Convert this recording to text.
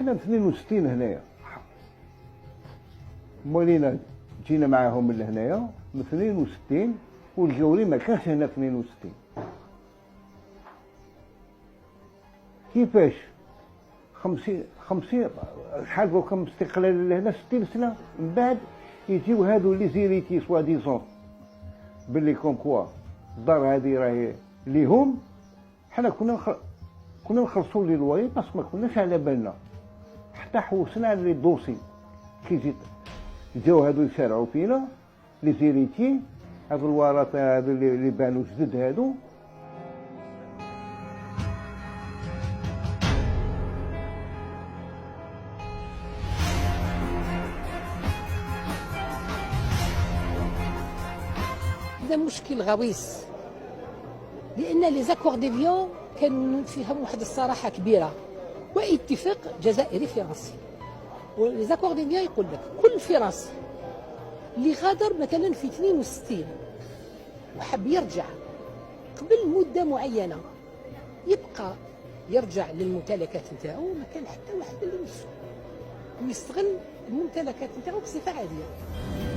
حنا في 62 هنايا مولينا جينا معاهم من هنايا من 62 والجوري ما كانش هنا في 62. كيفاش 50 شحال دوكا من استقلال لهنا 60 سنه من بعد يجيو هادو لي زيريتي سوا ديزون باللي كوم كوا الدار هادي راهي ليهم. حنا كنا نخلصوا لي الواي بس ما كناش على بالنا حتى حوسنا على لي دوسي كي جاو هادو يسارعوا فينا لي زيريتي هادو الورثه هادو اللي بانوا جدد هادو. هذا مشكل غويص لان لي زاكور ديفيون كانوا فيهم واحد الصراحه كبيره واتفاق جزائري فرنسي. ولي زاكور ديفيون يقول لك كل فرنسي اللي غادر مثلا في 62 وحب يرجع قبل مده معينه يبقى يرجع للممتلكات نتاعو، ما كان حتى واحد اللي يمسو ويستغل الممتلكات نتاعو بصفه عاديه.